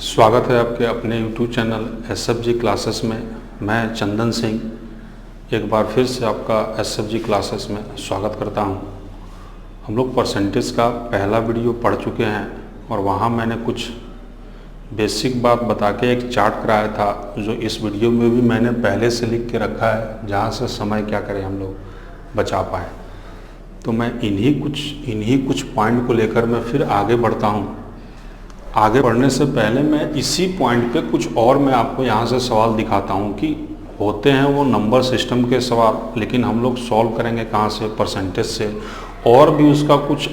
स्वागत है आपके अपने YouTube चैनल SFG क्लासेस में। मैं चंदन सिंह एक बार फिर से आपका SFG क्लासेस में स्वागत करता हूं। हम लोग परसेंटेज का पहला वीडियो पढ़ चुके हैं और वहां मैंने कुछ बेसिक बात बता के एक चार्ट कराया था, जो इस वीडियो में भी मैंने पहले से लिख के रखा है, जहां से समय क्या करें हम लोग बचा पाए। तो मैं इन्हीं कुछ पॉइंट को लेकर मैं फिर आगे बढ़ता हूँ। आगे बढ़ने से पहले मैं इसी पॉइंट पे कुछ और मैं आपको यहाँ से सवाल दिखाता हूँ कि होते हैं वो नंबर सिस्टम के सवाल, लेकिन हम लोग सॉल्व करेंगे कहाँ से, परसेंटेज से। और भी उसका कुछ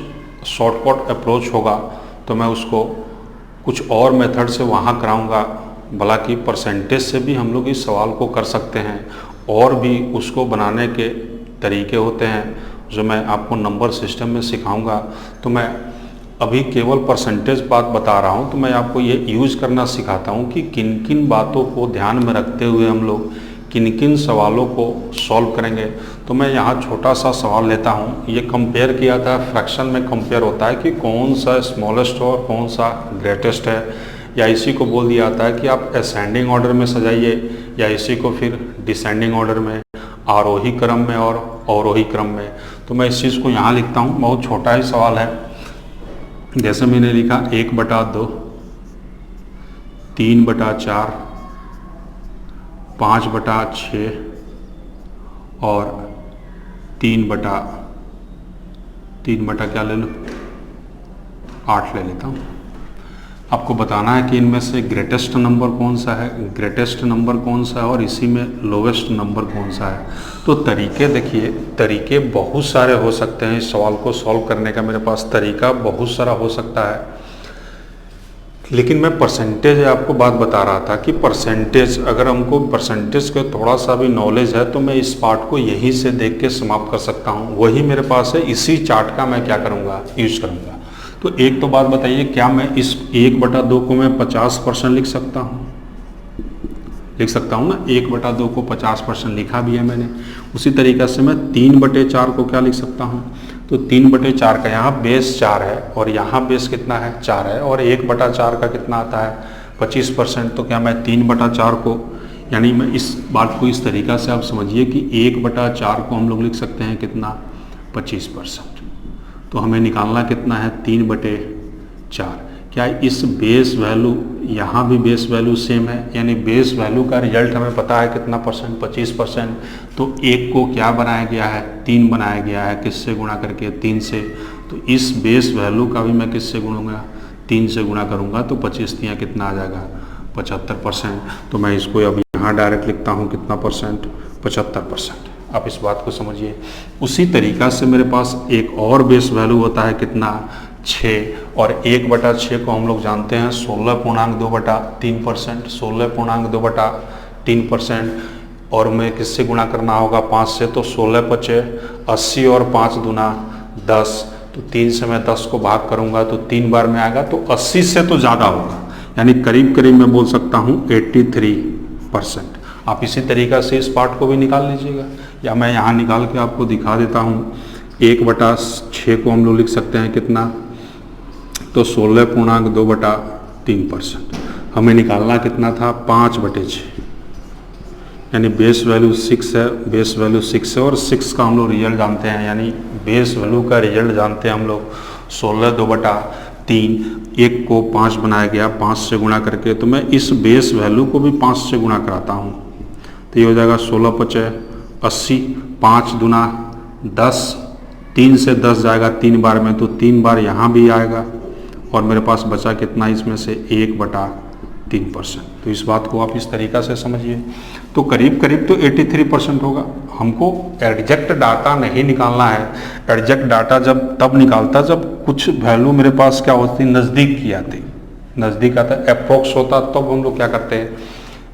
शॉर्टकट अप्रोच होगा तो मैं उसको कुछ और मेथड से वहाँ कराऊँगा। भला कि परसेंटेज से भी हम लोग इस सवाल को कर सकते हैं, और भी उसको बनाने के तरीके होते हैं जो मैं आपको नंबर सिस्टम में सिखाऊँगा। तो मैं अभी केवल परसेंटेज बात बता रहा हूँ, तो मैं आपको ये यूज़ करना सिखाता हूँ कि किन किन बातों को ध्यान में रखते हुए हम लोग किन किन सवालों को सॉल्व करेंगे। तो मैं यहाँ छोटा सा सवाल लेता हूँ। ये कंपेयर किया था, फ्रैक्शन में कंपेयर होता है कि कौन सा स्मॉलेस्ट और कौन सा ग्रेटेस्ट है, या इसी को बोल दिया जाता है कि आप असेंडिंग ऑर्डर में सजाइए, या इसी को फिर डिसेंडिंग ऑर्डर में, आरोही क्रम में और अवरोही क्रम में। तो मैं इस चीज़ को यहाँ लिखता हूँ। बहुत छोटा ही सवाल है, जैसे मैंने लिखा 1/2, 3/4, 5/6 और 3 क्या ले लो, 8 ले लेता हूँ। आपको बताना है कि इनमें से ग्रेटेस्ट नंबर कौन सा है, और इसी में लोवेस्ट नंबर कौन सा है। तो तरीके देखिए, तरीके बहुत सारे हो सकते हैं इस सवाल को सॉल्व करने का। मेरे पास तरीका बहुत सारा हो सकता है, लेकिन मैं परसेंटेज आपको बात बता रहा था कि परसेंटेज, अगर हमको परसेंटेज का थोड़ा सा भी नॉलेज है तो मैं इस पार्ट को यहीं से देख के समाप्त कर सकता हूँ। वही मेरे पास है, इसी चार्ट का मैं क्या करूँगा, यूज करूँगा। तो एक तो बात बताइए, क्या मैं इस 1/2 को मैं 50% लिख सकता हूँ? लिख सकता हूँ ना। 1/2 को 50% लिखा भी है मैंने। उसी तरीक़े से मैं 3/4 को क्या लिख सकता हूँ? तो 3/4 का यहाँ बेस 4 है और यहाँ बेस कितना है, 4 है, और 1/4 का कितना आता है, 25%। तो क्या मैं 3/4 को, यानी मैं इस बात को इस तरीक़ा से आप समझिए कि 1/4 को हम लोग लिख सकते हैं कितना, 25%। तो हमें निकालना कितना है, 3/4। क्या इस बेस वैल्यू, यहाँ भी बेस वैल्यू सेम है, यानी बेस वैल्यू का रिजल्ट हमें पता है कितना परसेंट, 25%। तो 1 को क्या बनाया गया है, 3 बनाया गया है, किससे गुणा करके, 3 से। तो इस बेस वैल्यू का भी मैं किससे गुणूंगा, 3 से गुणा करूँगा, तो 25 तियाँ कितना आ जाएगा, 75%। तो मैं इसको अब यहाँ डायरेक्ट लिखता हूँ कितना परसेंट, 75%। आप इस बात को समझिए। उसी तरीक़ा से मेरे पास एक और बेस वैल्यू होता है कितना, 6, और 1/6 को हम लोग जानते हैं 16.2/3%, 16.2/3%। और मैं किससे गुणा करना होगा, 5 से। तो 16×5 80 और 5 दूना 10। तो 3 से मैं 10 को भाग करूंगा तो 3 बार में आएगा, तो 80 से तो ज़्यादा होगा, यानी करीब करीब मैं बोल सकता हूँ 83%। आप इसी तरीक़ा से इस पार्ट को भी निकाल लीजिएगा, या मैं यहाँ निकाल के आपको दिखा देता हूँ। 1/6 को हम लोग लिख सकते हैं कितना, तो 16.2/3%। हमें निकालना कितना था, 5/6, यानी बेस वैल्यू 6 है, बेस वैल्यू 6 है, और 6 का हम लोग रिजल्ट जानते हैं, यानी बेस वैल्यू का रिजल्ट जानते हैं हम लोग 16.2/3। 1 को 5 बनाया गया, 5 से गुणा करके। तो मैं इस बेस वैल्यू को भी 5 से गुणा कराता हूँ, तो ये हो जाएगा 16×5 80, 5 दूना 10, 3 से 10 जाएगा 3 बार में, तो 3 बार यहाँ भी आएगा, और मेरे पास बचा कितना इसमें से, 1/3%। तो इस बात को आप इस तरीक़ा से समझिए। तो करीब करीब तो 83% होगा। हमको एग्जैक्ट डाटा नहीं निकालना है। एग्जैक्ट डाटा जब तब निकालता जब कुछ वैल्यू मेरे पास क्या होती, नज़दीक की आती, नज़दीक आता, अप्रोक्स होता, तब हम लोग क्या करते हैं,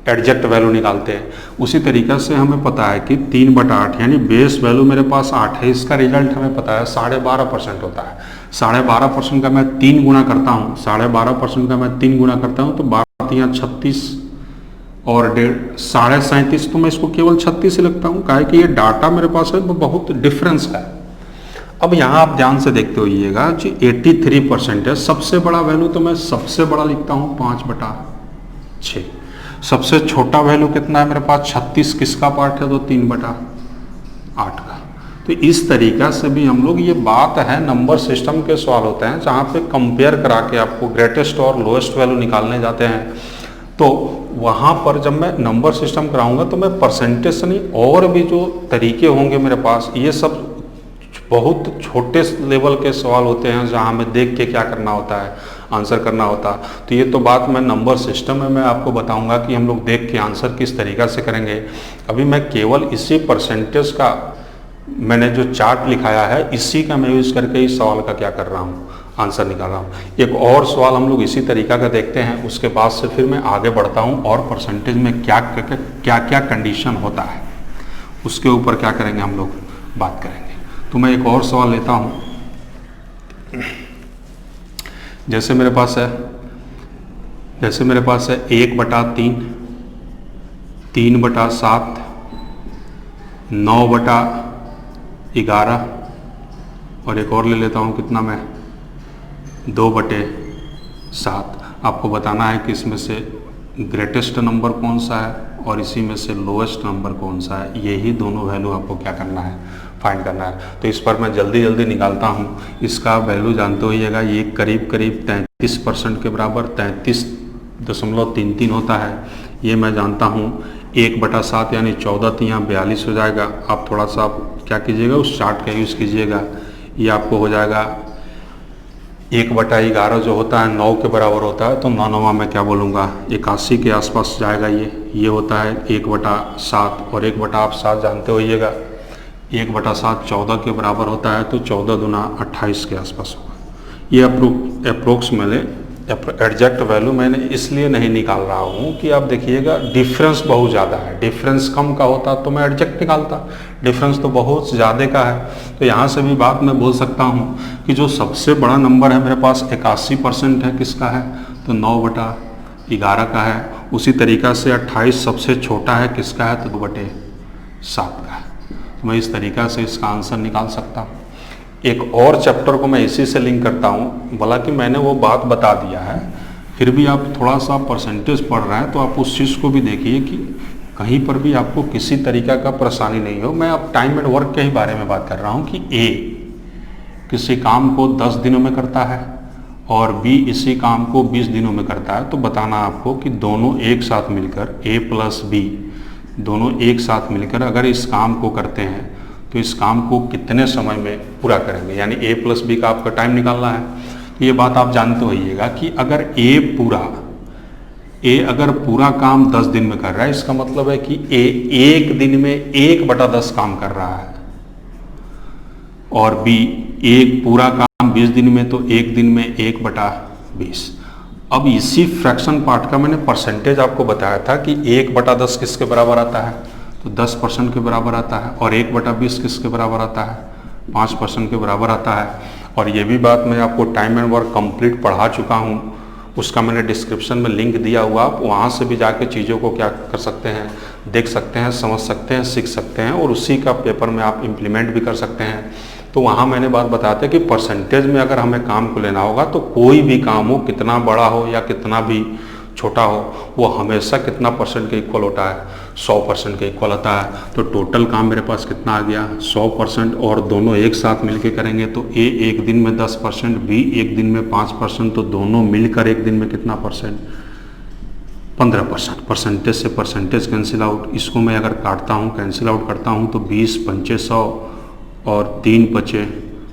एग्जैक्ट वैल्यू निकालते हैं। उसी तरीक़े से हमें पता है कि 3/8, यानी बेस वैल्यू मेरे पास 8 है, इसका रिजल्ट हमें पता है 12.5% होता है। 12.5% का मैं 3 गुना करता हूँ, 12.5% का मैं 3 गुना करता हूँ, तो 12 × 36 और 37.5, तो मैं इसको केवल 36 से लगता हूँ। काहे कि ये डाटा मेरे पास है वो बहुत डिफरेंस का है। अब यहाँ आप ध्यान से देखते होइएगा कि 83% है। सबसे बड़ा वैल्यू तो मैं सबसे बड़ा लिखता हूँ 5/8। 6। सबसे छोटा वैल्यू कितना है मेरे पास 36, किसका पार्ट है तो 3/8 का। तो इस तरीका से भी हम लोग, ये बात है नंबर सिस्टम के सवाल होते हैं जहाँ पे कंपेयर करा के आपको ग्रेटेस्ट और लोएस्ट वैल्यू निकालने जाते हैं, तो वहाँ पर जब मैं नंबर सिस्टम कराऊंगा तो मैं परसेंटेज से नहीं, और भी जो तरीके होंगे मेरे पास, ये सब बहुत छोटे लेवल के सवाल होते हैं जहाँ हमें देख के क्या करना होता है, आंसर करना होता है। तो ये तो बात मैं नंबर सिस्टम में मैं आपको बताऊंगा कि हम लोग देख के आंसर किस तरीक़ा से करेंगे। अभी मैं केवल इसी परसेंटेज का मैंने जो चार्ट लिखाया है, इसी का मैं यूज़ करके इस सवाल का क्या कर रहा हूँ, आंसर निकाल रहा हूँ। एक और सवाल हम लोग इसी तरीका का देखते हैं, उसके बाद से फिर मैं आगे बढ़ता हूँ और परसेंटेज में क्या क्या कंडीशन होता है उसके ऊपर क्या करेंगे हम लोग बात करेंगे। तो मैं एक और सवाल लेता हूँ, जैसे मेरे पास है 1/3, 3/7, 9/11, और एक और ले लेता हूँ कितना मैं 2/7। आपको बताना है कि इसमें से ग्रेटेस्ट नंबर कौन सा है और इसी में से लोएस्ट नंबर कौन सा है। यही दोनों वैल्यू आपको क्या करना है, फाइंड करना है। तो इस पर मैं जल्दी जल्दी निकालता हूँ। इसका वैल्यू जानते होइएगा, ये करीब 33% के बराबर 33.33 होता है। ये मैं जानता हूँ 1/7 यानी 14 यहाँ 42 हो जाएगा। आप थोड़ा सा क्या कीजिएगा, उस चार्ट का यूज़ कीजिएगा। ये आपको हो जाएगा 1/11 जो होता है 9 के बराबर होता है, तो 9 मैं क्या बोलूँगा 81 के आसपास जाएगा। ये होता है 1/7, और 1/7 जानते होइएगा 1/7 14 के बराबर होता है, तो 14 दूना 28 के आसपास होगा। ये अप्रोक्सीमेटली एग्जैक्ट वैल्यू मैंने इसलिए नहीं निकाल रहा हूँ कि आप देखिएगा डिफरेंस बहुत ज़्यादा है। डिफरेंस कम का होता तो मैं एग्जैक्ट निकालता, डिफरेंस तो बहुत ज़्यादा का है। तो यहाँ से भी बात मैं बोल सकता हूँ कि जो सबसे बड़ा नंबर है मेरे पास 81% है, किसका है तो 9/11 का है। उसी तरीक़ा से 28 सबसे छोटा है, किसका है तो 2/7 का है। तो मैं इस तरीक़ा से इसका आंसर निकाल सकता हूँ। एक और चैप्टर को मैं इसी से लिंक करता हूँ, भला कि मैंने वो बात बता दिया है, फिर भी आप थोड़ा सा परसेंटेज पढ़ रहे हैं तो आप उस चीज़ को भी देखिए कि कहीं पर भी आपको किसी तरीका का परेशानी नहीं हो। मैं अब टाइम एंड वर्क के ही बारे में बात कर रहा हूँ कि ए किसी काम को 10 दिनों में करता है और बी इसी काम को 20 दिनों में करता है, तो बताना आपको कि दोनों एक साथ मिलकर ए प्लस बी दोनों एक साथ मिलकर अगर इस काम को करते हैं तो इस काम को कितने समय में पूरा करेंगे, यानी ए प्लस बी का आपका टाइम निकालना है। तो ये बात आप जानते होइएगा कि अगर ए अगर पूरा काम 10 दिन में कर रहा है, इसका मतलब है कि ए एक दिन में 1/10 काम कर रहा है, और बी एक पूरा काम 20 दिन में, तो एक दिन में 1/20। अब इसी फ्रैक्शन पार्ट का मैंने परसेंटेज आपको बताया था कि 1/10 किसके बराबर आता है तो 10% के बराबर आता है, और 1/20 किसके बराबर आता है 5% के बराबर आता है। और ये भी बात मैं आपको टाइम एंड वर्क कंप्लीट पढ़ा चुका हूँ, उसका मैंने डिस्क्रिप्शन में लिंक दिया हुआ, आप वहाँ से भी जाके चीज़ों को क्या कर सकते हैं, देख सकते हैं, समझ सकते हैं, सीख सकते हैं, और उसी का पेपर में आप इम्प्लीमेंट भी कर सकते हैं। तो वहाँ मैंने बात बताते कि परसेंटेज में अगर हमें काम को लेना होगा तो कोई भी काम हो, कितना बड़ा हो या कितना भी छोटा हो, वो हमेशा कितना परसेंट के इक्वल होता है 100% के इक्वल होता है। तो टोटल काम मेरे पास कितना आ गया 100%, और दोनों एक साथ मिलके करेंगे तो ए एक दिन में 10%, बी एक दिन में 5%, तो दोनों मिलकर एक दिन में कितना परसेंट 15%। परसेंटेज से परसेंटेज कैंसिल आउट, इसको मैं अगर काटता हूँ कैंसिल आउट करता हूँ तो 20 पंचे 100 और 3 बचे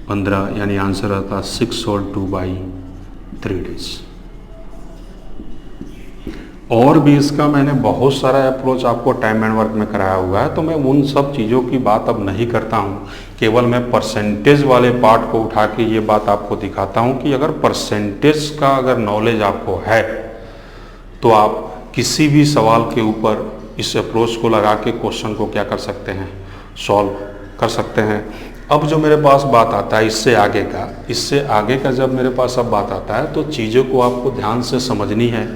15, यानी आंसर आता है 6 और 2/3 डेज। और भी इसका मैंने बहुत सारा अप्रोच आपको टाइम एंड वर्क में कराया हुआ है, तो मैं उन सब चीज़ों की बात अब नहीं करता हूँ। केवल मैं परसेंटेज वाले पार्ट को उठा के ये बात आपको दिखाता हूँ कि अगर परसेंटेज का अगर नॉलेज आपको है तो आप किसी भी सवाल के ऊपर इस अप्रोच को लगा के क्वेश्चन को क्या कर सकते हैं, सॉल्व कर सकते हैं। अब जो मेरे पास बात आता है इससे आगे का जब मेरे पास अब बात आता है तो चीज़ों को आपको ध्यान से समझनी है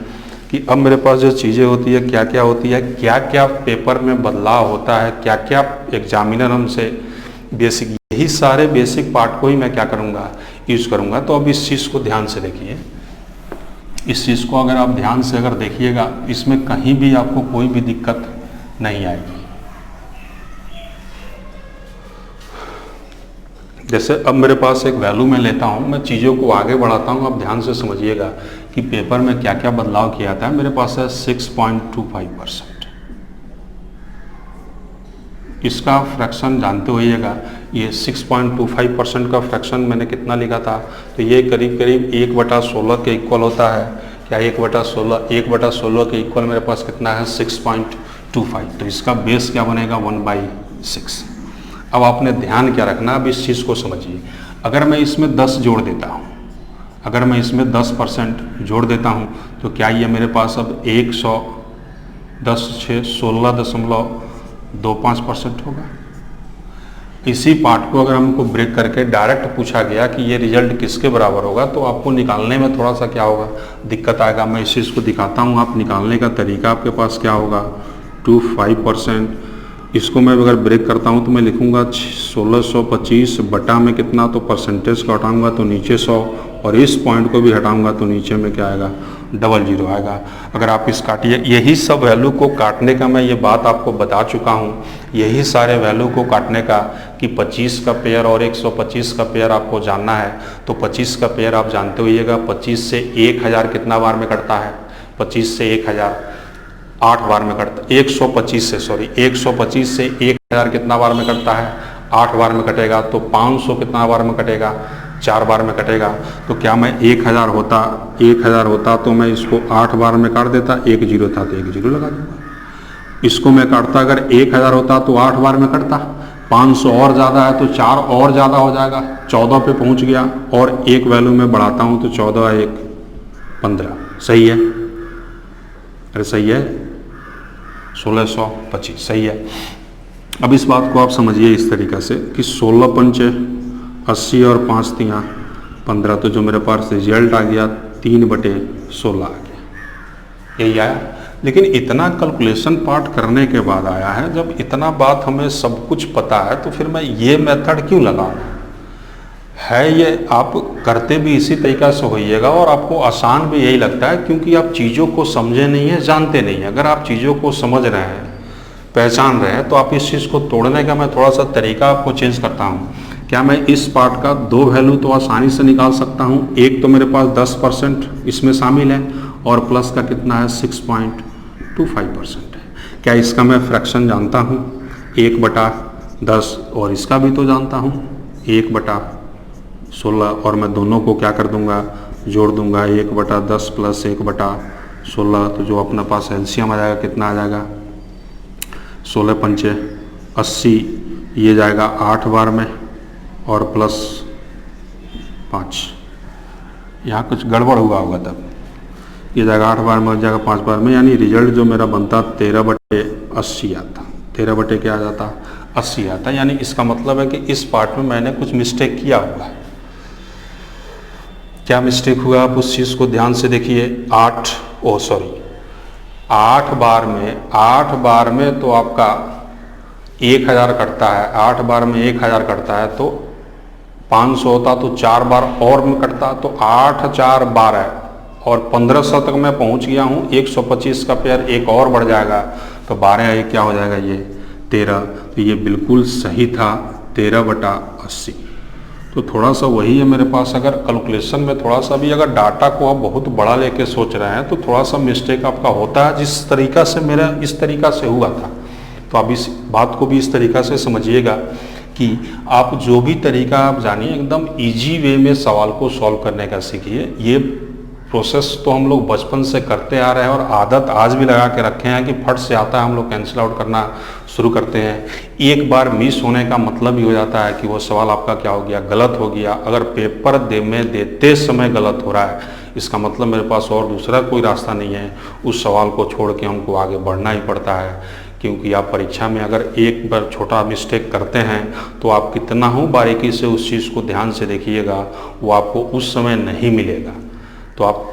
कि अब मेरे पास जो चीज़ें होती है क्या क्या होती है, क्या क्या पेपर में बदलाव होता है, क्या क्या एग्जामिनर हमसे बेसिक, यही सारे बेसिक पार्ट को ही मैं क्या करूँगा यूज़ करूँगा। तो अब इस चीज़ को ध्यान से देखिए। इस चीज़ को अगर आप ध्यान से अगर देखिएगा, इसमें कहीं भी आपको कोई भी दिक्कत नहीं आएगी। जैसे अब मेरे पास एक वैल्यू मैं लेता हूँ, मैं चीज़ों को आगे बढ़ाता हूँ, आप ध्यान से समझिएगा कि पेपर में क्या क्या बदलाव किया था। मेरे पास है 6.25%। इसका फ्रैक्शन जानते होइएगा, ये 6.25% का फ्रैक्शन मैंने कितना लिखा था, तो ये करीब करीब 1/16 के इक्वल होता है। क्या 1/16 के इक्वल मेरे पास कितना है 6.25, तो इसका बेस क्या बनेगा 1/6। अब आपने ध्यान क्या रखना, अब इस चीज़ को समझिए। अगर मैं इसमें 10 जोड़ देता हूँ, अगर मैं इसमें 10% जोड़ देता हूँ, तो क्या ये मेरे पास अब 16.25% होगा। इसी पार्ट को अगर हमको ब्रेक करके डायरेक्ट पूछा गया कि ये रिजल्ट किसके बराबर होगा, तो आपको निकालने में थोड़ा सा क्या होगा, दिक्कत आएगा। मैं इस चीज़ को दिखाता हूँ, आप निकालने का तरीका आपके पास क्या होगा, 25%। इसको मैं अगर ब्रेक करता हूँ तो मैं लिखूँगा 1625 बटा में कितना, तो परसेंटेज को हटाऊँगा तो नीचे 100, और इस पॉइंट को भी हटाऊँगा तो नीचे में क्या आएगा 00 आएगा। अगर आप इस काटिए, यही सब वैल्यू को काटने का मैं ये बात आपको बता चुका हूँ, यही सारे वैल्यू को काटने का कि 25 का पेयर और 125 का पेयर आपको जानना है। तो 25 का पेयर आप जानते होइएगा, 25 से 1000 कितना बार में कटता है, 25 से 1000 8 बार में कटता, 125 से 1000 कितना बार में कटता है, 8 बार में कटेगा। तो 500 कितना बार में कटेगा, 4 बार में कटेगा। तो क्या मैं 1000 होता तो मैं इसको 8 बार में काट देता, 1 0 था तो 1 0 लगा दूंगा। इसको मैं काटता, अगर 1000 होता तो 8 बार में कटता, 500 और ज़्यादा है तो 4 और ज़्यादा हो जाएगा, 14 पे पहुंच गया, और एक वैल्यू में बढ़ाता हूं तो 14 1 15। सही है, अरे सही है, 1625 सही है। अब इस बात को आप समझिए इस तरीक़े से कि 16 पंचे 80 और 5 तियाँ 15, तो जो मेरे पास रिजल्ट आ गया 3/16 आ गया, यही आया। लेकिन इतना कैलकुलेशन पार्ट करने के बाद आया है, जब इतना बात हमें सब कुछ पता है तो फिर मैं ये मेथड क्यों लगाऊं है। ये आप करते भी इसी तरीक़ा से होइएगा, और आपको आसान भी यही लगता है क्योंकि आप चीज़ों को समझे नहीं हैं, जानते नहीं हैं। अगर आप चीज़ों को समझ रहे हैं, पहचान रहे हैं, तो आप इस चीज़ को तोड़ने का मैं थोड़ा सा तरीका आपको चेंज करता हूँ। क्या मैं इस पार्ट का 2 वैल्यू तो आसानी से निकाल सकता हूँ। एक तो मेरे पास 10% इसमें शामिल है, और प्लस का कितना है 6.25% है। क्या इसका मैं फ्रैक्शन जानता हूँ 1/10, और इसका भी तो जानता हूँ 1/16, और मैं दोनों को क्या कर दूंगा, जोड़ दूंगा, 1/10 प्लस 1/16, तो जो अपने पास एलसीएम आ जाएगा कितना आ जाएगा, 16 पंचे 80, ये जाएगा 8 बार में, और प्लस 5, यहाँ कुछ गड़बड़ हुआ होगा तब, ये जाएगा 8 बार में, हो जाएगा 5 बार में, यानी रिजल्ट जो मेरा बनता 13/80 आता, 13 क्या आ जाता 80 आता। यानी इसका मतलब है कि इस पार्ट में मैंने कुछ मिस्टेक किया हुआ है। क्या मिस्टेक हुआ, आप उस चीज़ को ध्यान से देखिए। 8 बार में तो आपका 1000 कटता है, 8 बार में 1000 कटता है, तो 500 होता तो 4 बार और में कटता, तो 8 4 12, और 1500 तक मैं पहुंच गया हूं। 125 का पेयर एक और बढ़ जाएगा, तो 12 1 क्या हो जाएगा, ये 13। तो ये बिल्कुल सही था, 13/80। तो थोड़ा सा वही है मेरे पास। अगर कैलकुलेशन में थोड़ा सा भी अगर डाटा को आप बहुत बड़ा लेके सोच रहे हैं, तो थोड़ा सा मिस्टेक आपका होता है, जिस तरीक़ा से मेरा इस तरीक़ा से हुआ था। तो आप इस बात को भी इस तरीक़ा से समझिएगा कि आप जो भी तरीका आप जानिए, एकदम इजी वे में सवाल को सॉल्व करने का सीखिए। ये प्रोसेस तो हम लोग बचपन से करते आ रहे हैं, और आदत आज भी लगा के रखे हैं कि फट से आता है, हम लोग कैंसिल आउट करना शुरू करते हैं। एक बार मिस होने का मतलब ही हो जाता है कि वो सवाल आपका क्या हो गया, गलत हो गया। अगर पेपर देते समय गलत हो रहा है, इसका मतलब मेरे पास और दूसरा कोई रास्ता नहीं है, उस सवाल को छोड़ के हमको आगे बढ़ना ही पड़ता है। क्योंकि आप परीक्षा में अगर एक बार छोटा मिस्टेक करते हैं, तो आप कितना हो बारीकी से उस चीज़ को ध्यान से देखिएगा, वो आपको उस समय नहीं मिलेगा। तो आप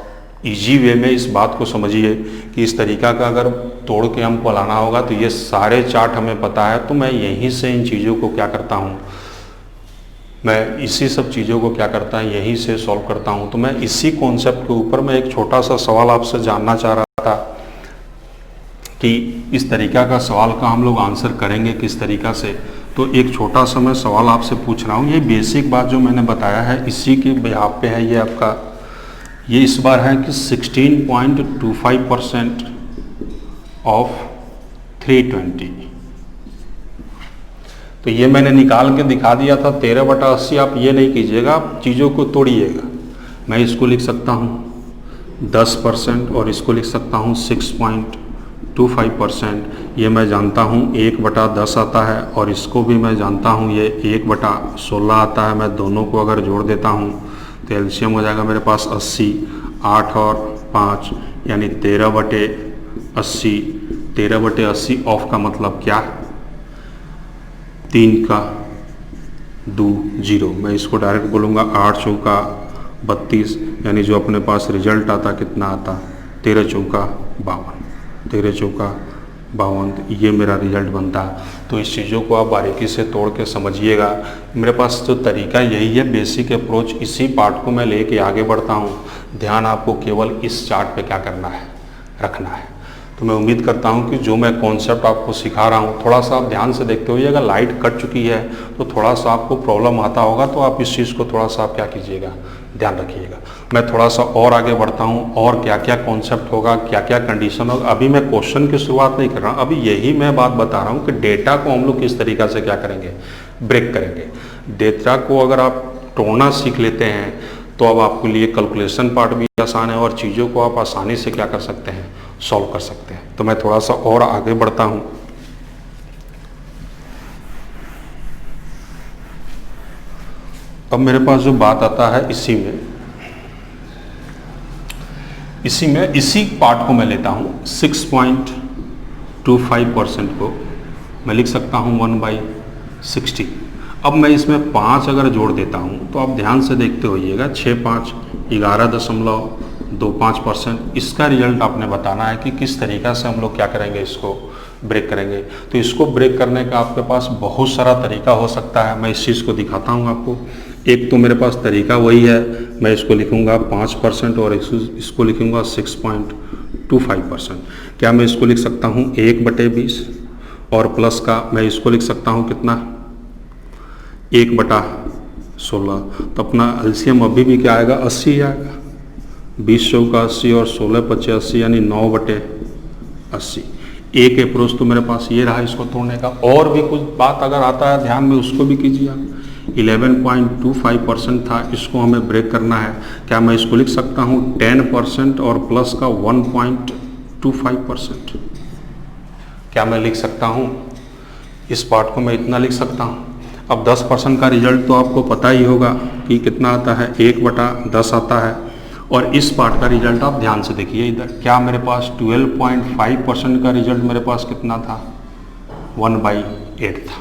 इजी वे में इस बात को समझिए कि इस तरीका का अगर तोड़ के हमको लाना होगा, तो ये सारे चार्ट हमें पता है। तो मैं यहीं से इन चीज़ों को क्या करता हूँ, मैं इसी सब चीज़ों को क्या करता है यहीं से सॉल्व करता हूँ। तो मैं इसी कॉन्सेप्ट के ऊपर मैं एक छोटा सा सवाल आपसे जानना चाह रहा था कि इस तरीका का सवाल का हम लोग आंसर करेंगे किस तरीका से। तो एक छोटा सा मैं सवाल आपसे पूछ रहा हूँ। ये बेसिक बात जो मैंने बताया है इसी के बिहाफ पे है। ये आपका ये इस बार है कि 16.25% ऑफ 320। तो ये मैंने निकाल के दिखा दिया था 13/80। आप ये नहीं कीजिएगा, आप चीज़ों को तोड़िएगा। मैं इसको लिख सकता हूँ 10% और इसको लिख सकता हूँ 6.25%। ये मैं जानता हूँ 1/10 आता है और इसको भी मैं जानता हूँ ये 1/16 आता है। मैं दोनों को अगर जोड़ देता हूँ तो एलसीएम हो जाएगा मेरे पास 80। 8 और 5 यानी 13/80। 13/80 ऑफ का मतलब क्या? 3 का 2 0। मैं इसको डायरेक्ट बोलूँगा 8 चौका 32 यानी जो अपने पास रिजल्ट आता कितना आता 13 चौका 52। 13 चौका 52 ये मेरा रिजल्ट बनता है। तो इस चीज़ों को आप बारीकी से तोड़ के समझिएगा। मेरे पास जो तरीका यही है, बेसिक अप्रोच। इसी पार्ट को मैं लेके आगे बढ़ता हूँ। ध्यान आपको केवल इस चार्ट पे क्या करना है, रखना है। तो मैं उम्मीद करता हूँ कि जो मैं कॉन्सेप्ट आपको सिखा रहा हूँ थोड़ा सा आप ध्यान से देखते हुए, अगर लाइट कट चुकी है तो थोड़ा सा आपको प्रॉब्लम आता होगा, तो आप इस चीज़ को थोड़ा सा आप क्या कीजिएगा, ध्यान रखिएगा। मैं थोड़ा सा और आगे बढ़ता हूँ और क्या क्या कॉन्सेप्ट होगा, क्या क्या कंडीशन होगा। अभी मैं क्वेश्चन की शुरुआत नहीं कर रहा हूँ, अभी यही मैं बात बता रहा हूँ कि डेटा को हम लोग किस तरीक़ा से क्या करेंगे, ब्रेक करेंगे। डेटा को अगर आप तोड़ना सीख लेते हैं तो अब आपके लिए कैलकुलेशन पार्ट भी आसान है और चीज़ों को आप आसानी से क्या कर सकते हैं, सॉल्व कर सकते हैं। तो मैं थोड़ा सा और आगे बढ़ता हूं। अब मेरे पास जो बात आता है इसी में इसी पार्ट को मैं लेता हूं 6.25% को मैं लिख सकता हूं 1/60। अब मैं इसमें 5 अगर जोड़ देता हूं तो आप ध्यान से देखते होइएगा 6 5 11.25%। इसका रिजल्ट आपने बताना है कि किस तरीक़ा से हम लोग क्या करेंगे, इसको ब्रेक करेंगे। तो इसको ब्रेक करने का आपके पास बहुत सारा तरीका हो सकता है। मैं इस चीज़ को दिखाता हूँ आपको। एक तो मेरे पास तरीका वही है, मैं इसको लिखूँगा 5% और इसको लिखूँगा 6.25%। क्या मैं इसको लिख सकता हूँ 1/20 और प्लस का मैं इसको लिख सकता हूँ कितना 1/16। तो अपना एलसीएम अभी भी क्या आएगा, 80 आएगा। 20 चौका 80 और 16 25 80 यानी 9/80। एक अप्रोच तो मेरे पास ये रहा इसको तोड़ने का। और भी कुछ बात अगर आता है ध्यान में उसको भी कीजिए आप। 11.25% था, इसको हमें ब्रेक करना है। क्या मैं इसको लिख सकता हूँ 10% और प्लस का 1.25%? क्या मैं लिख सकता हूँ इस पार्ट को मैं इतना लिख सकता हूँ। अब 10% का रिजल्ट तो आपको पता ही होगा कि कितना आता है, 1/10 आता है। और इस पार्ट का रिजल्ट आप ध्यान से देखिए इधर। क्या मेरे पास 12.5% का रिजल्ट मेरे पास कितना था, 1/8 था।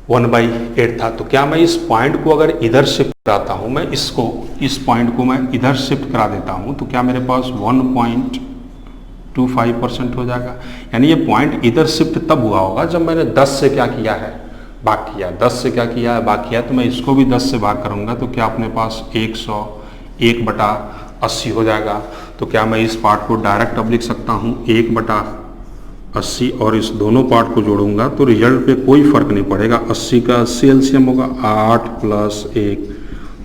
1/8 था। तो क्या मैं इस पॉइंट को अगर इधर शिफ्ट कराता हूँ, मैं इस पॉइंट को मैं इधर शिफ्ट करा देता हूँ, तो क्या मेरे पास 1.25% हो जाएगा। यानी ये पॉइंट इधर शिफ्ट तब हुआ होगा जब मैंने 10 से क्या किया है, भाग किया। 10 से क्या किया है, भाग किया। तो मैं इसको भी 10 से भाग करूँगा तो क्या अपने पास 1/80 हो जाएगा। तो क्या मैं इस पार्ट को डायरेक्ट अब लिख सकता हूँ 1/80 और इस दोनों पार्ट को जोड़ूंगा तो रिजल्ट पे कोई फर्क नहीं पड़ेगा। 80 का 80 एलसीएम होगा, 8 + 1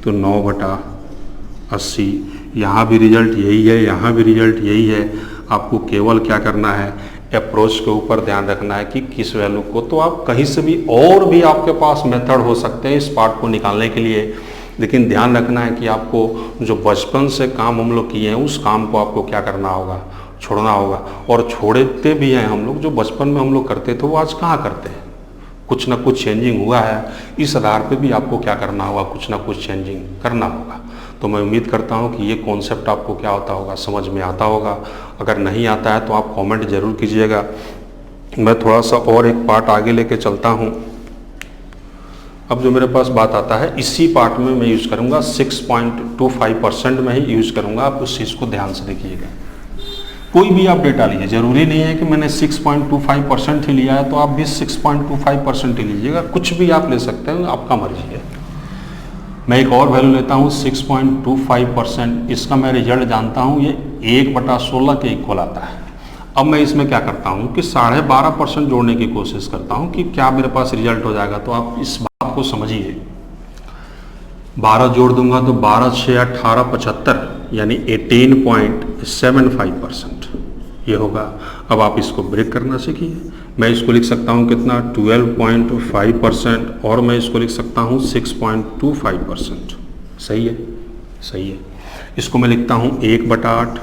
तो 9/80। यहाँ भी रिजल्ट यही है, यहाँ भी रिजल्ट यही है। आपको केवल क्या करना है, अप्रोच के ऊपर ध्यान रखना है कि किस वैल्यू को। तो आप कहीं से भी और भी आपके पास मेथड हो सकते हैं इस पार्ट को निकालने के लिए, लेकिन ध्यान रखना है कि आपको जो बचपन से काम हम लोग किए हैं उस काम को आपको क्या करना होगा, छोड़ना होगा। और छोड़ते भी हैं हम लोग, जो बचपन में हम लोग करते थे वो आज कहाँ करते हैं। कुछ ना कुछ चेंजिंग हुआ है, इस आधार पे भी आपको क्या करना होगा, कुछ ना कुछ चेंजिंग करना होगा। तो मैं उम्मीद करता हूँ कि ये कॉन्सेप्ट आपको क्या होता होगा, समझ में आता होगा। अगर नहीं आता है तो आप कमेंट जरूर कीजिएगा। मैं थोड़ा सा और एक पार्ट आगे लेके चलता हूँ। अब जो मेरे पास बात आता है इसी पार्ट में मैं यूज़ करूँगा 6.25% में ही यूज़ करूँगा। आप उस चीज़ को ध्यान से देखिएगा। कोई भी आप डेटा लीजिए, जरूरी नहीं है कि मैंने 6.25% ही लिया है तो आप भी 6.25% ही लीजिएगा, कुछ भी आप ले सकते हैं, आपका मर्जी है। मैं एक और वैल्यू लेता हूँ 6.25%, इसका मैं रिजल्ट जानता हूँ, ये 1/16 के इक्वल आता है। अब मैं इसमें क्या करता हूँ कि 12.5% जोड़ने की कोशिश करता हूँ कि क्या मेरे पास रिजल्ट हो जाएगा। तो आप इस बात को समझिए, 12 जोड़ दूंगा तो 12 6 18 75 यानी 18.75% ये होगा। अब आप इसको ब्रेक करना सीखिए। मैं इसको लिख सकता हूँ कितना, 12.5% और मैं इसको लिख सकता हूँ 6.25%। सही है, सही है। इसको मैं लिखता हूँ 1/8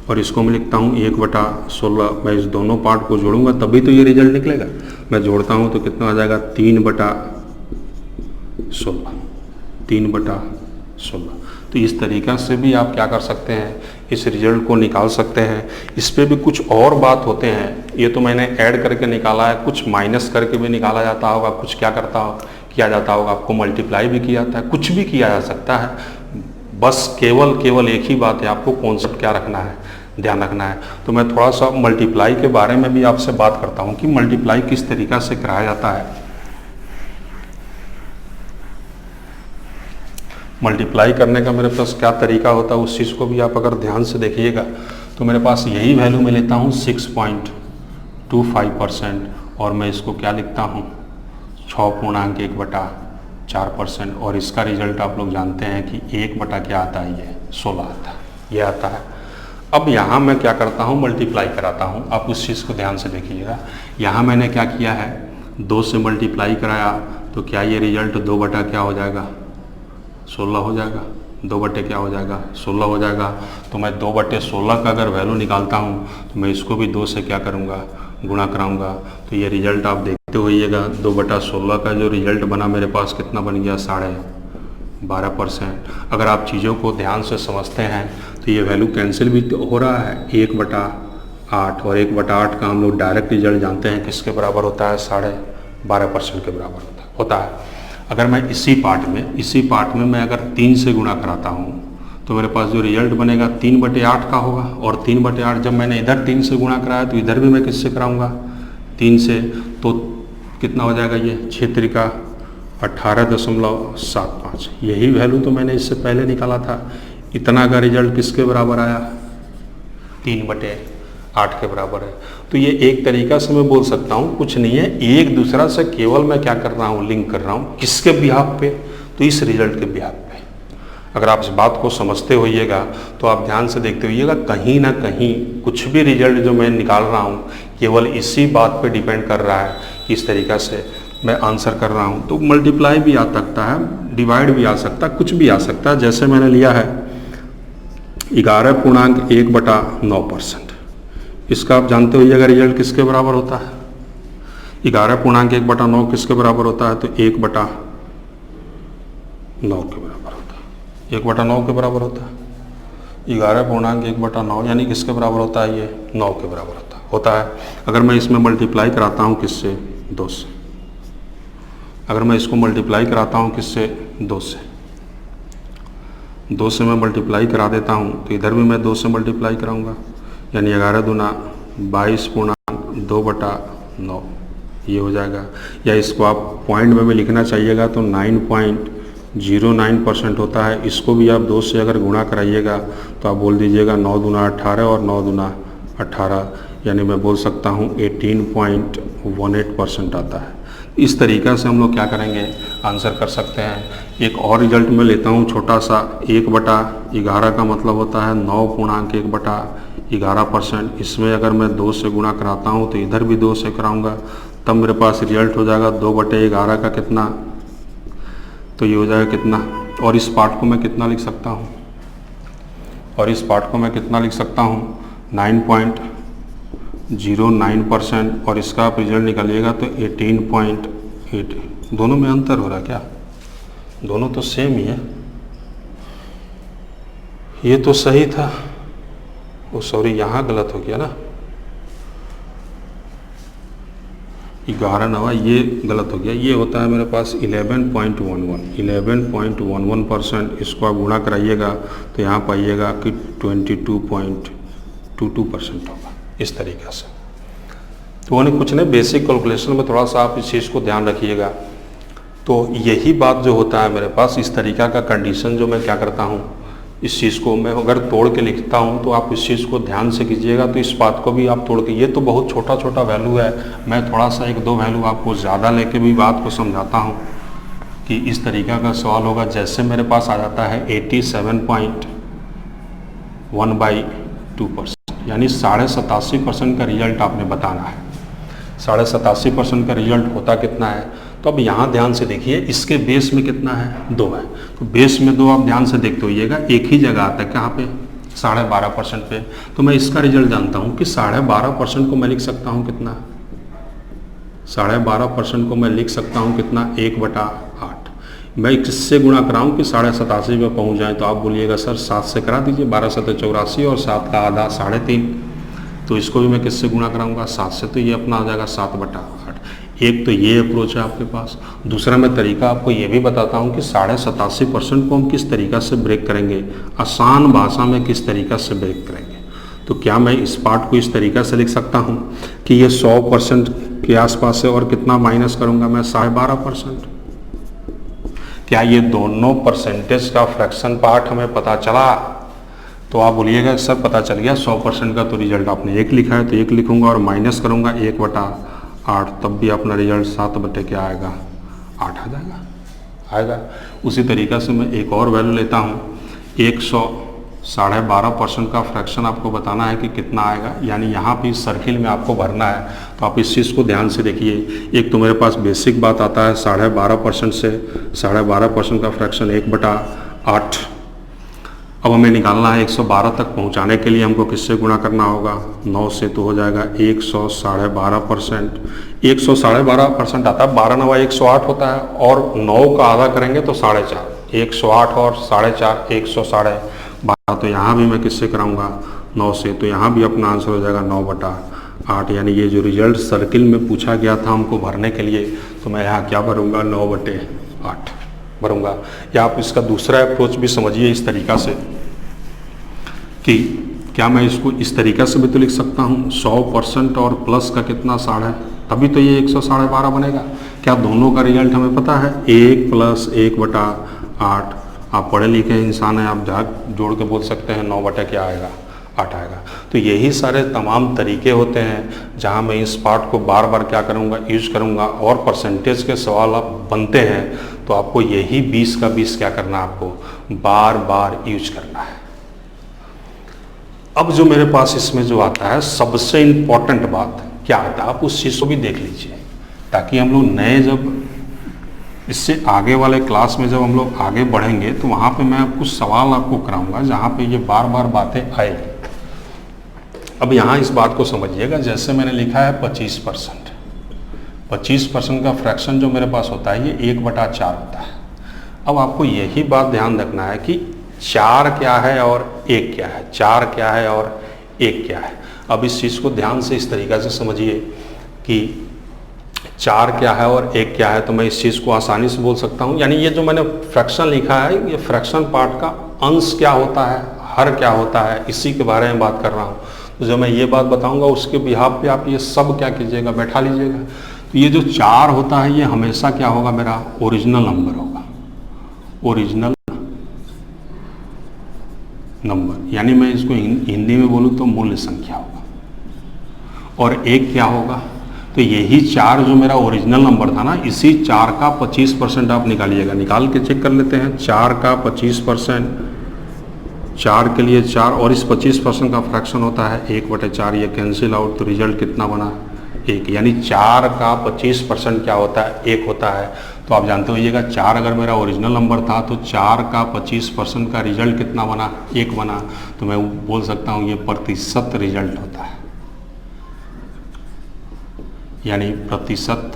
और इसको मैं लिखता हूँ 1/16। मैं इस दोनों पार्ट को जोड़ूंगा तभी तो ये रिजल्ट निकलेगा। मैं जोड़ता हूँ तो कितना आ जाएगा, 3/16, 3/16। तो इस तरीक़ा से भी आप क्या कर सकते हैं, इस रिजल्ट को निकाल सकते हैं। इस पे भी कुछ और बात होते हैं, ये तो मैंने ऐड करके निकाला है, कुछ माइनस करके भी निकाला जाता होगा, कुछ क्या किया जाता होगा, आपको मल्टीप्लाई भी किया जाता है, कुछ भी किया जा सकता है। बस केवल एक ही बात है, आपको कॉन्सेप्ट क्या रखना है, ध्यान रखना है। तो मैं थोड़ा सा मल्टीप्लाई के बारे में भी आपसे बात करता हूँ कि मल्टीप्लाई किस तरीक़ा से कराया जाता है। मल्टीप्लाई करने का मेरे पास क्या तरीका होता है, उस चीज़ को भी आप अगर ध्यान से देखिएगा तो मेरे पास यही वैल्यू मैं लेता हूँ 6.25% और मैं इसको क्या लिखता हूँ 6.1/4% और इसका रिजल्ट आप लोग जानते हैं कि 1 क्या आता है, ये 16 आता है, ये आता है। अब यहाँ मैं क्या करता हूँ, मल्टीप्लाई कराता हूँ। आप उस चीज़ को ध्यान से देखिएगा। यहाँ मैंने क्या किया है, 2 से मल्टीप्लाई कराया तो क्या ये रिजल्ट 2 क्या हो जाएगा, 16 हो जाएगा। 2 क्या हो जाएगा, 16 हो जाएगा। तो मैं 2/16 का अगर वैल्यू निकालता हूँ तो मैं इसको भी 2 से क्या करूँगा, गुणा कराऊँगा। तो ये रिजल्ट आप देखते होइएगा, 2/16 का जो रिजल्ट बना मेरे पास कितना बन गया, 12.5%। अगर आप चीज़ों को ध्यान से समझते हैं तो ये वैल्यू कैंसिल भी हो रहा है, 1/8 और 1/8 का हम लोग डायरेक्ट रिजल्ट जानते हैं किसके बराबर होता है, 12.5% के बराबर होता है। अगर मैं इसी पार्ट में मैं अगर 3 से गुणा कराता हूँ तो मेरे पास जो रिजल्ट बनेगा 3/8 का होगा। और 3/8 जब मैंने इधर 3 से गुणा कराया तो इधर भी मैं किससे कराऊँगा, 3 से। तो कितना हो जाएगा, ये 6 × 18.75। यही वैल्यू तो मैंने इससे पहले निकाला था। इतना का रिजल्ट किसके बराबर आया, 3/8 के बराबर है। तो ये एक तरीका से मैं बोल सकता हूँ, कुछ नहीं है, एक दूसरा से केवल मैं क्या कर रहा हूँ, लिंक कर रहा हूँ। किसके बिहाफ पे, तो इस रिजल्ट के बिहाफ पे। अगर आप इस बात को समझते होइएगा तो आप ध्यान से देखते होइएगा, कहीं ना कहीं कुछ भी रिजल्ट जो मैं निकाल रहा हूँ केवल इसी बात पे डिपेंड कर रहा है कि इस तरीक़ा से मैं आंसर कर रहा हूँ। तो मल्टीप्लाई भी आ सकता है, डिवाइड भी आ सकता है, कुछ भी आ सकता है। जैसे मैंने लिया है 11.1/9%, इसका आप जानते होइएगा रिजल्ट किसके बराबर होता है, 11.1/9 किसके बराबर होता है, तो 1/9 के बराबर होता है, 1/9 के बराबर होता है। 11.1/9 यानी किसके बराबर होता है, ये 9 के बराबर होता है। अगर मैं इसमें मल्टीप्लाई कराता हूँ किससे, 2 से। अगर मैं इसको मल्टीप्लाई कराता हूँ किससे, 2 से, 2 से मैं मल्टीप्लाई करा देता हूँ तो इधर भी मैं 2 से मल्टीप्लाई कराऊँगा, यानी 11 दूना 22.2/9 ये हो जाएगा। या इसको आप पॉइंट में भी लिखना चाहिएगा तो 9.09% होता है। इसको भी आप 2 से अगर गुणा कराइएगा तो आप बोल दीजिएगा 9 दूना 18 और 9 दूना 18, यानी मैं बोल सकता हूँ 18.18% आता है। इस तरीक़ा से हम लोग क्या करेंगे, आंसर कर सकते हैं। एक और रिजल्ट मैं लेता हूँ छोटा सा, 1/11 का मतलब होता है 9.1/11%। इसमें अगर मैं 2 से गुणा कराता हूँ तो इधर भी 2 से कराऊँगा, तब मेरे पास रिजल्ट हो जाएगा 2/11 का कितना, तो ये हो जाएगा कितना। और इस पार्ट को मैं कितना लिख सकता हूँ, और इस पार्ट को मैं कितना लिख सकता हूँ, 9.09%। और इसका आप रिजल्ट निकालिएगा तो 18.8। दोनों में अंतर हो रहा है क्या, दोनों तो सेम ही है। ये तो सही था, वो सॉरी यहाँ गलत हो गया ना, 11 ये गलत हो गया। ये होता है मेरे पास 11.11%। इसको आप गुणा कराइएगा तो यहाँ पाइएगा कि 22.22 22% होगा, इस तरीके से। तो उन्हें कुछ नहीं, बेसिक कैलकुलेशन में थोड़ा सा आप इस चीज़ को ध्यान रखिएगा। तो यही बात जो होता है मेरे पास, इस तरीका का कंडीशन जो मैं क्या करता हूँ, इस चीज़ को मैं अगर तोड़ के लिखता हूँ तो आप इस चीज़ को ध्यान से कीजिएगा। तो इस बात को भी आप तोड़ के, ये तो बहुत छोटा छोटा वैल्यू है, मैं थोड़ा सा एक दो वैल्यू आपको ज़्यादा लेके भी बात को समझाता हूँ कि इस तरीका का सवाल होगा। जैसे मेरे पास आ जाता है 87.1/2%, यानी 87.5% का रिजल्ट आपने बताना है। 87.5% का रिजल्ट होता कितना है, तो अब यहाँ ध्यान से देखिए, इसके बेस में कितना है, 2 है। तो बेस में 2 आप ध्यान से देखते होइएगा, एक ही जगह आता है, कहाँ पे, 12.5% पे। तो मैं इसका रिजल्ट जानता हूँ कि 12.5% को मैं लिख सकता हूँ कितना, 12.5% को मैं लिख सकता हूँ कितना, 1/8। मैं किससे गुणा कराऊँ कि 87.5 पे पहुँच जाए, तो आप बोलिएगा सर 7 से करा दीजिए, 12 7 84 और 7 का आधा 3.5। तो इसको भी मैं किससे गुणा कराऊंगा, 7 से, तो ये अपना आ जाएगा 7/8। एक तो ये अप्रोच है आपके पास। दूसरा मैं तरीका आपको ये भी बताता हूँ कि 87.5% को हम किस तरीक़ा से ब्रेक करेंगे, आसान भाषा में किस तरीक़ा से ब्रेक करेंगे। तो क्या मैं इस पार्ट को इस तरीक़ा से लिख सकता हूँ कि ये 100% के आसपास है और कितना माइनस करूँगा मैं, 12.5%। क्या ये दोनों परसेंटेज का फ्रैक्शन पार्ट हमें पता चला? तो आप बोलिएगा सर पता चल गया, 100% का तो रिजल्ट आपने 1 लिखा है, तो 1 लिखूंगा और माइनस करूंगा 1/8, तब भी अपना रिजल्ट 7 क्या आएगा, 8 आ आएगा। उसी तरीक़ा से मैं एक और वैल्यू लेता हूँ, 112.5% का फ्रैक्शन आपको बताना है कि कितना आएगा, यानी यहाँ पे इस सर्किल में आपको भरना है। तो आप इस चीज़ को ध्यान से देखिए। एक तो मेरे पास बेसिक बात आता है 12.5% से, 12.5% का फ्रैक्शन 1/8। अब हमें निकालना है 112 तक पहुंचाने के लिए हमको किससे गुणा करना होगा, 9 से। तो हो जाएगा 100.5%। 100.5% आता है, 12 9 108 होता है, और 9 का आधा करेंगे तो 4.5, 108 और 4.5 100.5। तो यहाँ भी मैं किससे कराऊंगा, 9 से। तो यहाँ भी अपना आंसर हो जाएगा 9/8। यानी ये जो रिजल्ट सर्किल में पूछा गया था हमको भरने के लिए, तो मैं यहाँ क्या भरूँगा, 9/8 भरूँगा। या आप इसका दूसरा अप्रोच भी समझिए इस तरीक़ा से कि क्या मैं इसको इस तरीक़ा से भी तो लिख सकता हूँ, 100% और प्लस का कितना 12, तभी तो ये 100.5 बनेगा। क्या दोनों का रिजल्ट हमें पता है, 1 + 1/8। आप पढ़े लिखे इंसान हैं, आप जोड़ के बोल सकते हैं 9 क्या आएगा, 8 आएगा। तो यही सारे तमाम तरीके होते हैं जहां मैं इस पार्ट को बार बार क्या करूंगा, यूज करूंगा। और परसेंटेज के सवाल आप बनते हैं तो आपको यही 20 का 20 क्या करना है, आपको बार बार यूज करना है। अब जो मेरे पास इसमें जो आता है सबसे इम्पॉर्टेंट बात क्या आता है, आप उस चीज़ को भी देख लीजिए, ताकि हम लोग नए जब इससे आगे वाले क्लास में जब हम लोग आगे बढ़ेंगे तो वहाँ पे मैं कुछ सवाल आपको कराऊंगा जहाँ पे ये बार बार बातें आए। अब यहाँ इस बात को समझिएगा, जैसे मैंने लिखा है 25%, 25% का फ्रैक्शन जो मेरे पास होता है ये 1/4 होता है। अब आपको यही बात ध्यान रखना है कि 4 क्या है और 1 क्या है, 4 क्या है और 1 क्या है। अब इस चीज़ को ध्यान से इस तरीक़ा से समझिए कि 4 क्या है और 1 क्या है, तो मैं इस चीज़ को आसानी से बोल सकता हूँ। यानी ये जो मैंने फ्रैक्शन लिखा है, ये फ्रैक्शन पार्ट का अंश क्या होता है, हर क्या होता है, इसी के बारे में बात कर रहा हूँ। तो जब मैं ये बात बताऊँगा उसके बिहाफ पे आप ये सब क्या कीजिएगा, बैठा लीजिएगा। तो ये जो 4 होता है ये हमेशा क्या होगा, मेरा ओरिजिनल नंबर होगा, ओरिजिनल नंबर। यानी मैं इसको हिंदी में बोलूँ तो मूल्य संख्या होगा। और 1 क्या होगा, तो यही 4 जो मेरा ओरिजिनल नंबर था ना, इसी 4 का 25% आप निकालिएगा। निकाल के चेक कर लेते हैं, 4 का 25%, 4 के लिए 4, और इस 25% का फ्रैक्शन होता है 1/4। ये कैंसिल आउट, तो रिजल्ट कितना बना, 1। यानी 4 का 25% क्या होता है, 1 होता है। तो आप जानते होइएगा 4 अगर मेरा ओरिजिनल नंबर था तो 4 का 25% का रिजल्ट कितना बना, 1 बना। तो मैं बोल सकता हूँ ये प्रतिशत रिजल्ट होता है, यानी प्रतिशत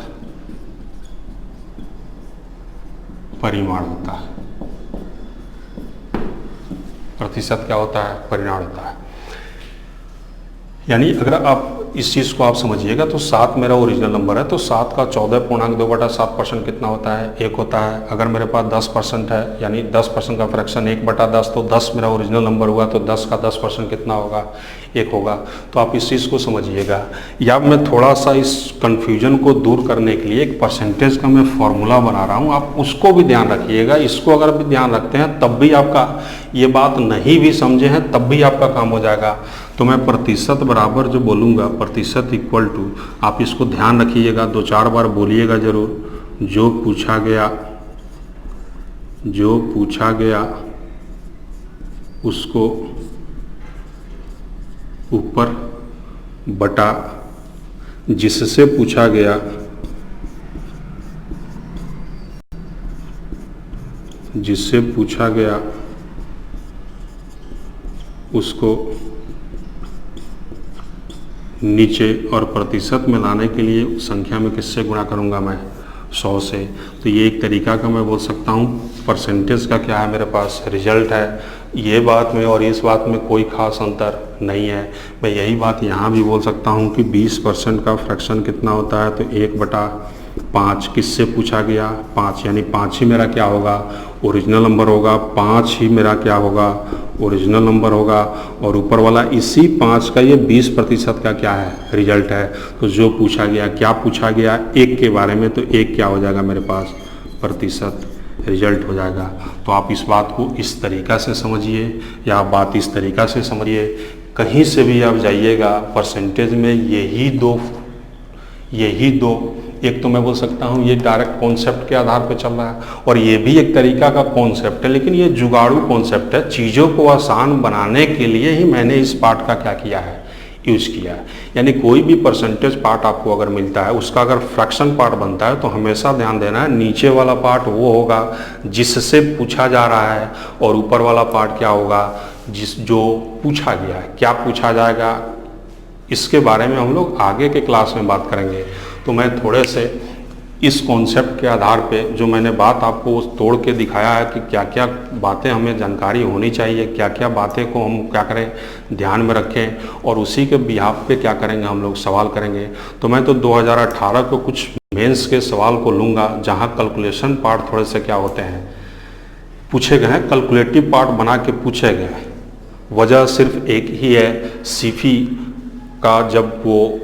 परिमाण होता है। प्रतिशत क्या होता है, परिमाण होता है। यानी अगर आप इस चीज़ को आप समझिएगा। तो 7 मेरा ओरिजिनल नंबर है, तो 7 का 14.2/7% कितना होता है? 1 होता है। अगर मेरे पास 10% है, यानी 10% का फ्रैक्शन 1/10, तो 10 मेरा ओरिजिनल नंबर हुआ, तो 10 का 10% कितना होगा? 1 होगा। तो आप इस चीज़ को समझिएगा। या मैं थोड़ा सा इस कन्फ्यूजन को दूर करने के लिए एक परसेंटेज का मैं फॉर्मूला बना रहा हूँ, आप उसको भी ध्यान रखिएगा। इसको अगर भी ध्यान रखते हैं तब भी आपका, ये बात नहीं भी समझे हैं तब भी आपका काम हो जाएगा। तो मैं प्रतिशत बराबर जो बोलूँगा, प्रतिशत इक्वल टू, आप इसको ध्यान रखिएगा, 2-4 बार बोलिएगा ज़रूर। जो पूछा गया उसको ऊपर बटा जिससे पूछा गया उसको नीचे, और प्रतिशत में लाने के लिए संख्या में किससे गुणा करूँगा मैं? 100 से। तो ये एक तरीका का मैं बोल सकता हूँ। परसेंटेज का क्या है, मेरे पास रिजल्ट है। ये बात में और इस बात में कोई ख़ास अंतर नहीं है। मैं यही बात यहाँ भी बोल सकता हूँ कि 20% का फ्रैक्शन कितना होता है? तो 1/5। किससे पूछा गया? 5, यानी 5 ही मेरा क्या होगा? ओरिजिनल नंबर होगा। 5 ही मेरा क्या होगा? ओरिजिनल नंबर होगा। और ऊपर वाला इसी 5 का ये 20% का क्या है? रिजल्ट है। तो जो पूछा गया, क्या पूछा गया? 1 के बारे में, तो 1 क्या हो जाएगा मेरे पास? प्रतिशत रिजल्ट हो जाएगा। तो आप इस बात को इस तरीक़ा से समझिए, या आप बात इस तरीक़ा से समझिए। कहीं से भी आप जाइएगा, परसेंटेज में यही दो, एक तो मैं बोल सकता हूँ ये डायरेक्ट कॉन्सेप्ट के आधार पर चल रहा है, और ये भी एक तरीका का कॉन्सेप्ट है, लेकिन ये जुगाड़ू कॉन्सेप्ट है। चीज़ों को आसान बनाने के लिए ही मैंने इस पार्ट का क्या किया है? यूज़ किया है। यानी कोई भी परसेंटेज पार्ट आपको अगर मिलता है, उसका अगर फ्रैक्शन पार्ट बनता है, तो हमेशा ध्यान देना है नीचे वाला पार्ट वो होगा जिससे पूछा जा रहा है, और ऊपर वाला पार्ट क्या होगा? जो पूछा गया है। क्या पूछा जाएगा, इसके बारे में हम लोग आगे के क्लास में बात करेंगे। तो मैं थोड़े से इस कॉन्सेप्ट के आधार पे जो मैंने बात आपको तोड़ के दिखाया है कि क्या क्या बातें हमें जानकारी होनी चाहिए, क्या क्या बातें को हम क्या करें, ध्यान में रखें, और उसी के बिहाफ पे क्या करेंगे, हम लोग सवाल करेंगे। तो मैं तो 2018 को कुछ मेंस के सवाल को लूँगा, जहाँ कैलकुलेशन पार्ट थोड़े से क्या होते हैं, पूछे गए हैं, कैलकुलेटिव पार्ट बना के पूछे गए हैं। वजह सिर्फ एक ही है, सीफी का जब वो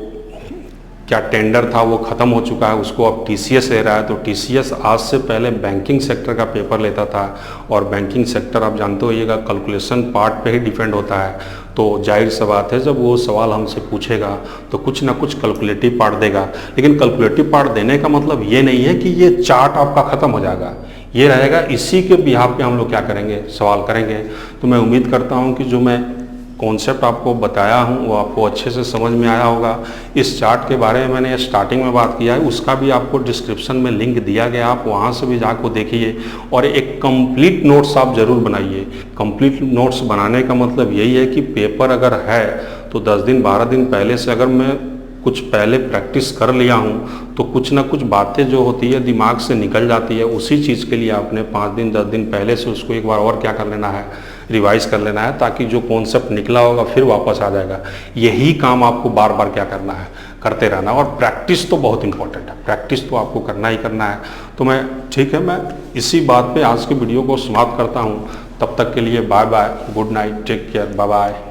क्या टेंडर था वो ख़त्म हो चुका है, उसको अब टीसीएस ले रहा है। तो टीसीएस आज से पहले बैंकिंग सेक्टर का पेपर लेता था, और बैंकिंग सेक्टर आप जानते होइएगा कैलकुलेशन पार्ट पे ही डिपेंड होता है। तो जाहिर सी बात है, जब वो सवाल हमसे पूछेगा तो कुछ ना कुछ कैलकुलेटिव पार्ट देगा। लेकिन कैलकुलेटिव पार्ट देने का मतलब ये नहीं है कि ये चार्ट आपका ख़त्म हो जाएगा, ये रहेगा। इसी के बिहाफ पे हम लोग क्या करेंगे, सवाल करेंगे। तो मैं उम्मीद करता हूँ कि जो मैं कॉन्सेप्ट आपको बताया हूँ वो आपको अच्छे से समझ में आया होगा। इस चार्ट के बारे में मैंने स्टार्टिंग में बात किया है, उसका भी आपको डिस्क्रिप्शन में लिंक दिया गया, आप वहाँ से भी जाकर देखिए, और एक कंप्लीट नोट्स आप ज़रूर बनाइए। कंप्लीट नोट्स बनाने का मतलब यही है कि पेपर अगर है तो 10 दिन 12 दिन पहले से अगर मैं कुछ पहले प्रैक्टिस कर लिया हूँ तो कुछ ना कुछ बातें जो होती है दिमाग से निकल जाती है। उसी चीज़ के लिए आपने 5 दिन 10 दिन पहले से उसको एक बार और क्या कर लेना है, रिवाइज कर लेना है, ताकि जो कॉन्सेप्ट निकला होगा फिर वापस आ जाएगा। यही काम आपको बार बार क्या करना है, करते रहना। और प्रैक्टिस तो बहुत इंपॉर्टेंट है, प्रैक्टिस तो आपको करना ही करना है। तो मैं ठीक है, मैं इसी बात पे आज के वीडियो को समाप्त करता हूँ। तब तक के लिए bye bye, good night, take care, bye bye.